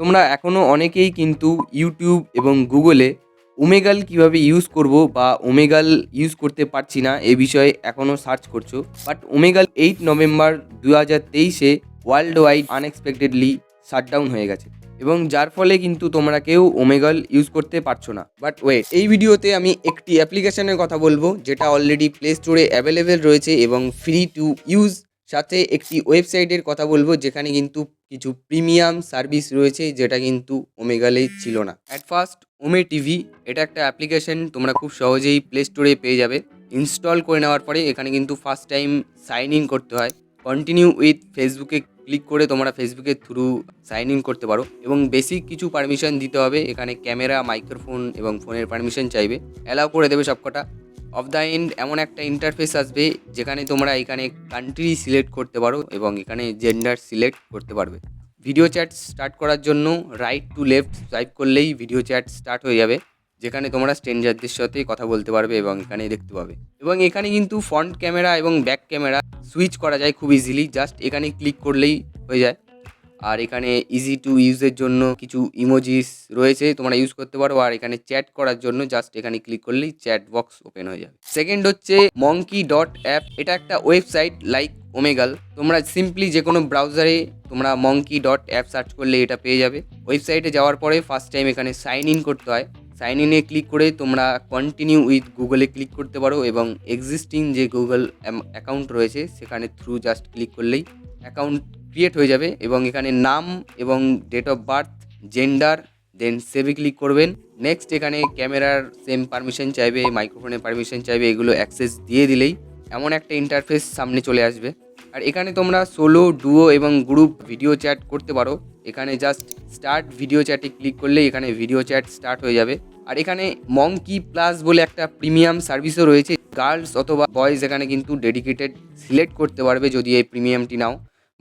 তোমরা এখনও অনেকেই কিন্তু ইউটিউব এবং গুগলে ওমেগাল কিভাবে ইউজ করব বা ওমেগাল ইউজ করতে পারছি না এ বিষয়ে এখনও সার্চ করছো। বাট ওমেগাল 8 নভেম্বর 2023-এ ওয়ার্ল্ড ওয়াইড আনএক্সপেক্টেডলি শাটডাউন হয়ে গেছে এবং যার ফলে কিন্তু তোমরা কেউ ওমেগাল ইউজ করতে পারছো না। বাট ওয়েট, এই ভিডিওতে আমি একটি অ্যাপ্লিকেশনের কথা বলবো যেটা অলরেডি প্লে স্টোরে অ্যাভেলেবেল রয়েছে এবং ফ্রি টু ইউজ। সাথে একটি ওয়েবসাইটের কথা বলবো যেখানে কিন্তু কিছু প্রিমিয়াম সার্ভিস রয়েছে যেটা কিন্তু ওমেগালে ছিল না। অ্যাট ফার্স্ট, ওমে টিভি, এটা একটা অ্যাপ্লিকেশন তোমরা খুব সহজেই প্লে স্টোরে পেয়ে যাবে। ইনস্টল করে নেওয়ার পরে এখানে কিন্তু ফার্স্ট টাইম সাইন ইন করতে হয়। কন্টিনিউ উইথ ফেসবুকে ক্লিক করে তোমরা ফেসবুকের থ্রু সাইন ইন করতে পারো এবং বেসিক কিছু পারমিশন দিতে হবে। এখানে ক্যামেরা, মাইক্রোফোন এবং ফোনের পারমিশন চাইবে, অ্যালাউ করে দেবে সবকটা। অফ দ্য এন্ড এমন একটা ইন্টারফেস আসবে যেখানে তোমরা এখানে কান্ট্রি সিলেক্ট করতে পারো এবং এখানে জেন্ডার সিলেক্ট করতে পারবে। ভিডিও চ্যাট স্টার্ট করার জন্য রাইট টু লেফট সোয়াইপ করলেই ভিডিও চ্যাট স্টার্ট হয়ে যাবে, যেখানে তোমরা স্ট্রেঞ্জারদের সাথে কথা বলতে পারবে এবং এখানে দেখতে পাবে। এবং এখানে কিন্তু ফ্রন্ট ক্যামেরা এবং ব্যাক ক্যামেরা সুইচ করা যায় খুব ইজিলি, জাস্ট এখানে ক্লিক করলেই হয়ে যায়। আর এখানে ইজি টু ইউজের জন্য কিছু ইমোজিস রয়েছে, তোমরা ইউজ করতে পারো। আর এখানে চ্যাট করার জন্য জাস্ট এখানে ক্লিক করলেই চ্যাট বক্স ওপেন হয়ে যাবে। সেকেন্ড হচ্ছে monkey.app, এটা একটা ওয়েবসাইট লাইক ওমেগাল। তোমরা সিম্পলি যে কোনো ব্রাউজারে তোমরা monkey.app সার্চ করলে এটা পেয়ে যাবে। ওয়েবসাইটে যাওয়ার পরে ফার্স্ট টাইম এখানে সাইন ইন করতে হয়। সাইন ইনে ক্লিক করে তোমরা কন্টিনিউ উইথ গুগলে ক্লিক করতে পারো এবং এক্সিস্টিং যে গুগল অ্যাকাউন্ট রয়েছে সেখানে থ্রু জাস্ট ক্লিক করলেই অ্যাকাউন্ট ক্রিয়েট হয়ে যাবে। এবং এখানে নাম এবং ডেট অফ বার্থ, জেন্ডার, দেন সেভে ক্লিক করবেন। নেক্সট এখানে ক্যামেরার সেম পারমিশন চাইবে, মাইক্রোফোনের পারমিশন চাইবে, এগুলো অ্যাক্সেস দিয়ে দিলেই এমন একটা ইন্টারফেস সামনে চলে আসবে। আর এখানে তোমরা সোলো, ডুও এবং গ্রুপ ভিডিও চ্যাট করতে পারো। এখানে জাস্ট স্টার্ট ভিডিও চ্যাটে ক্লিক করলেই এখানে ভিডিও চ্যাট স্টার্ট হয়ে যাবে। আর এখানে মঙ্কি প্লাস বলে একটা প্রিমিয়াম সার্ভিসও রয়েছে। গার্লস অথবা বয়েজ এখানে কিন্তু ডেডিকেটেড সিলেক্ট করতে পারবে যদি এই প্রিমিয়ামটি নাও।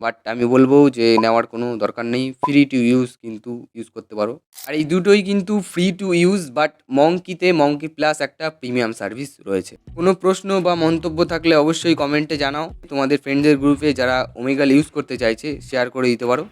বাট আমি বলবো যে নেওয়ার কোনো দরকার নেই, ফ্রি টু ইউজ কিন্তু ইউজ করতে পারো। আর এই দুটোই কিন্তু ফ্রি টু ইউজ, বাট মঙ্কিতে মঙ্কি প্লাস একটা প্রিমিয়াম সার্ভিস রয়েছে। কোনো প্রশ্ন বা মন্তব্য থাকলে অবশ্যই কমেন্টে জানাও। তোমাদের ফ্রেন্ডদের গ্রুপে যারা ওমেগাল ইউজ করতে চাইছে শেয়ার করে দিতে পারো।